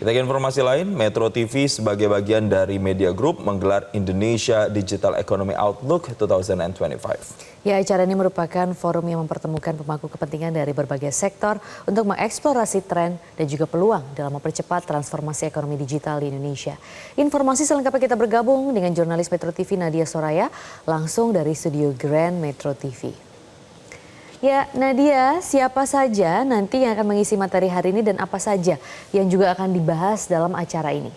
Kita ke informasi lain, Metro TV sebagai bagian dari Media Group menggelar Indonesia Digital Economy Outlook 2025. Ya, acara ini merupakan forum yang mempertemukan pemangku kepentingan dari berbagai sektor untuk mengeksplorasi tren dan juga peluang dalam mempercepat transformasi ekonomi digital di Indonesia. Informasi selengkapnya kita bergabung dengan jurnalis Metro TV Nadia Soraya langsung dari studio Grand Metro TV. Ya, Nadia, siapa saja nanti yang akan mengisi materi hari ini dan apa saja yang juga akan dibahas dalam acara ini?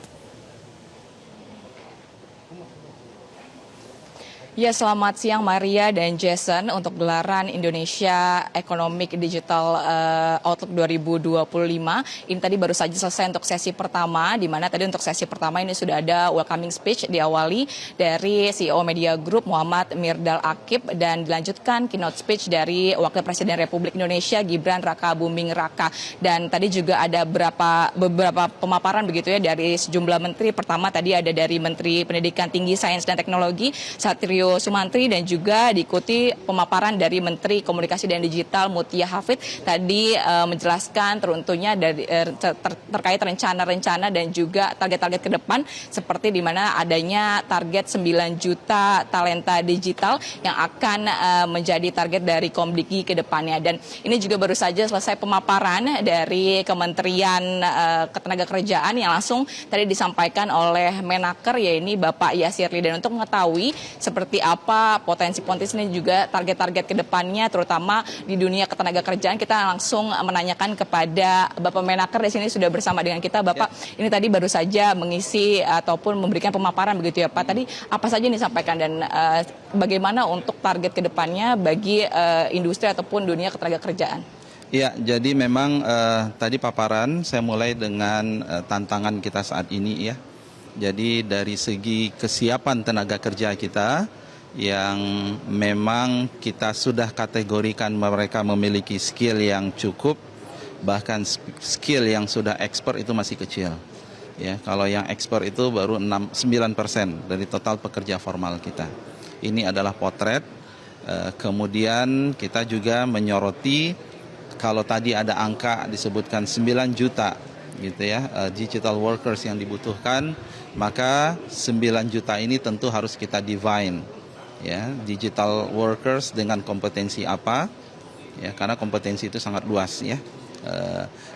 Ya, selamat siang Maria dan Jason untuk gelaran Indonesia Economic Digital Outlook 2025. Ini tadi baru saja selesai untuk sesi pertama, di mana tadi untuk sesi pertama ini sudah ada welcoming speech diawali dari CEO Media Group Muhammad Mirdal Akib dan dilanjutkan keynote speech dari Wakil Presiden Republik Indonesia Gibran Raka Buming Raka. Dan tadi juga ada beberapa pemaparan begitu ya dari sejumlah menteri. Pertama tadi ada dari Menteri Pendidikan Tinggi, Sains dan Teknologi Satrio Sumantri dan juga diikuti pemaparan dari Menteri Komunikasi dan Digital Mutia Hafid tadi menjelaskan tentunya terkait rencana-rencana dan juga target-target ke depan seperti di mana adanya target 9 juta talenta digital yang akan menjadi target dari Komdiki ke depannya. Dan ini juga baru saja selesai pemaparan dari Kementerian Ketenagakerjaan yang langsung tadi disampaikan oleh Menaker yaitu Bapak Yasir Lidan untuk mengetahui seperti apa potensi-potensi ini juga target-target ke depannya terutama di dunia ketenagakerjaan. Kita langsung menanyakan kepada Bapak Menaker di sini sudah bersama dengan kita. Bapak, ini tadi baru saja mengisi ataupun memberikan pemaparan begitu ya Pak. Tadi apa saja yang disampaikan dan bagaimana untuk target ke depannya bagi industri ataupun dunia ketenagakerjaan? Ya, jadi memang tadi paparan saya mulai dengan tantangan kita saat ini ya. Jadi dari segi kesiapan tenaga kerja kita yang memang kita sudah kategorikan mereka memiliki skill yang cukup, bahkan skill yang sudah ekspor itu masih kecil. Ya, kalau yang ekspor itu baru 9% dari total pekerja formal kita. Ini adalah potret. Kemudian kita juga menyoroti kalau tadi ada angka disebutkan 9 juta gitu ya, digital workers yang dibutuhkan, maka 9 juta ini tentu harus kita divine ya, digital workers dengan kompetensi apa ya, karena kompetensi itu sangat luas ya.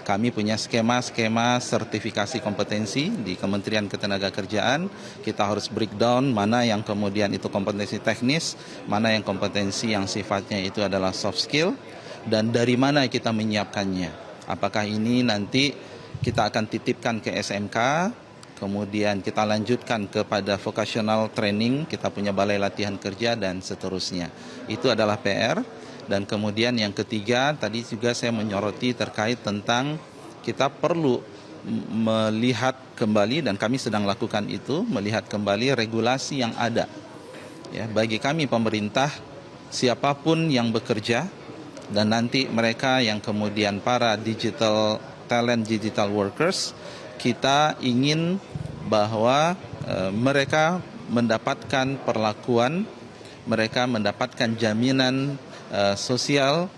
Kami punya skema-skema sertifikasi kompetensi di Kementerian Ketenagakerjaan. Kita harus breakdown mana yang kemudian itu kompetensi teknis, mana yang kompetensi yang sifatnya itu adalah soft skill, dan dari mana kita menyiapkannya. Apakah ini nanti kita akan titipkan ke SMK, kemudian kita lanjutkan kepada vocational training, kita punya balai latihan kerja dan seterusnya. Itu adalah PR. Dan kemudian yang ketiga, tadi juga saya menyoroti terkait tentang kita perlu melihat kembali, dan kami sedang lakukan itu, melihat kembali regulasi yang ada. Ya, bagi kami pemerintah, siapapun yang bekerja, dan nanti mereka yang kemudian para digital talent, digital workers, kita ingin bahwa mereka mendapatkan perlakuan, mereka mendapatkan jaminan sosial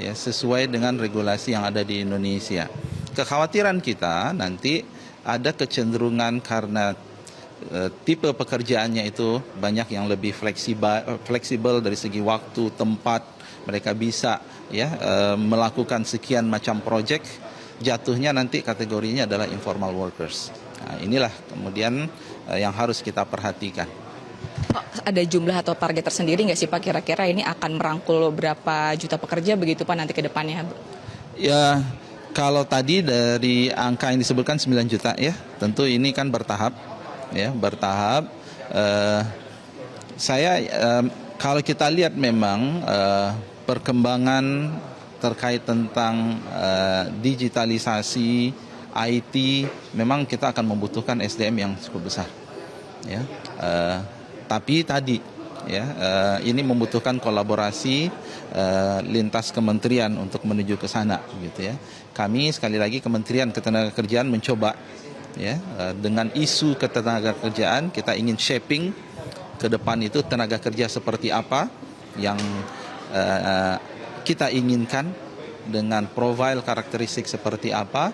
ya, sesuai dengan regulasi yang ada di Indonesia. Kekhawatiran kita nanti ada kecenderungan karena tipe pekerjaannya itu banyak yang lebih fleksibel dari segi waktu, tempat, mereka bisa ya melakukan sekian macam proyek, jatuhnya nanti kategorinya adalah informal workers. Nah, inilah kemudian yang harus kita perhatikan. Ada jumlah atau target tersendiri nggak sih Pak, kira-kira ini akan merangkul berapa juta pekerja begitu Pak nanti ke depannya? Ya, kalau tadi dari angka yang disebutkan 9 juta ya, tentu ini kan bertahap ya, bertahap. Kalau kita lihat memang perkembangan terkait tentang digitalisasi IT, memang kita akan membutuhkan SDM yang cukup besar ya. Tapi tadi ya, ini membutuhkan kolaborasi lintas kementerian untuk menuju ke sana gitu ya. Kami sekali lagi Kementerian Ketenagakerjaan mencoba ya, dengan isu ketenagakerjaan kita ingin shaping ke depan itu tenaga kerja seperti apa yang kita inginkan, dengan profil karakteristik seperti apa,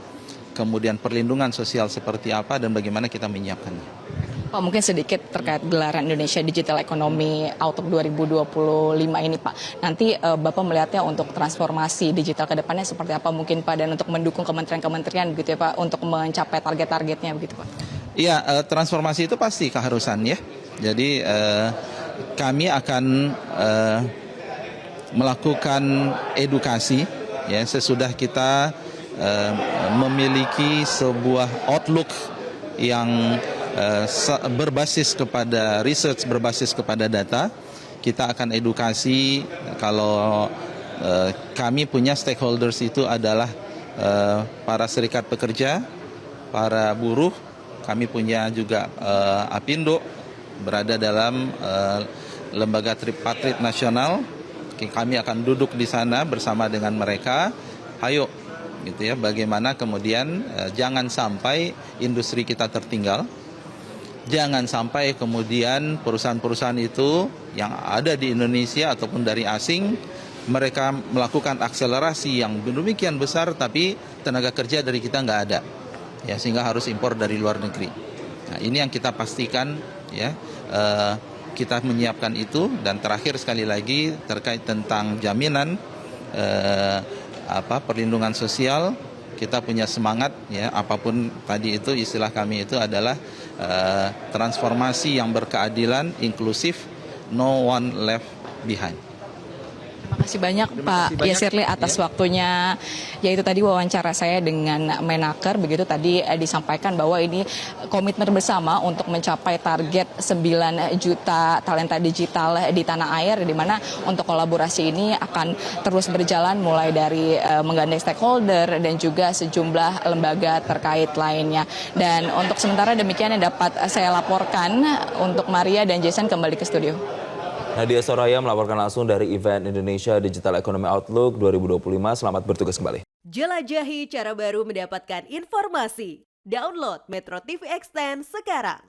kemudian perlindungan sosial seperti apa dan bagaimana kita menyiapkannya. Pak, mungkin sedikit terkait gelaran Indonesia Digital Economy Outlook 2025 ini, Pak. Nanti Bapak melihatnya untuk transformasi digital ke depannya seperti apa mungkin, Pak, dan untuk mendukung kementerian-kementerian begitu ya, Pak, untuk mencapai target-targetnya begitu, Pak. Iya, transformasi itu pasti keharusan ya. Jadi kami akan melakukan edukasi ya sesudah kita memiliki sebuah outlook yang berbasis kepada research, berbasis kepada data. Kita akan edukasi kalau kami punya stakeholders itu adalah para serikat pekerja, para buruh, kami punya juga Apindo berada dalam lembaga tripartit nasional. Kami akan duduk di sana bersama dengan mereka. Ayo, gitu ya. Bagaimana kemudian jangan sampai industri kita tertinggal. Jangan sampai kemudian perusahaan-perusahaan itu yang ada di Indonesia ataupun dari asing, mereka melakukan akselerasi yang demikian besar tapi tenaga kerja dari kita nggak ada. Ya, sehingga harus impor dari luar negeri. Nah, ini yang kita pastikan ya, kita menyiapkan itu. Dan terakhir sekali lagi terkait tentang jaminan perlindungan sosial, kita punya semangat ya, apapun tadi itu istilah kami itu adalah transformasi yang berkeadilan, inklusif, no one left behind. Terima kasih banyak Pak Yasirli atas waktunya. Yaitu tadi wawancara saya dengan Menaker, begitu tadi disampaikan bahwa ini komitmen bersama untuk mencapai target 9 juta talenta digital di tanah air, di mana untuk kolaborasi ini akan terus berjalan mulai dari menggandeng stakeholder dan juga sejumlah lembaga terkait lainnya. Dan untuk sementara demikian yang dapat saya laporkan. Untuk Maria dan Jason kembali ke studio. Nadia Soraya melaporkan langsung dari event Indonesia Digital Economy Outlook 2025. Selamat bertugas kembali. Jelajahi cara baru mendapatkan informasi. Download Metro TV Extend sekarang.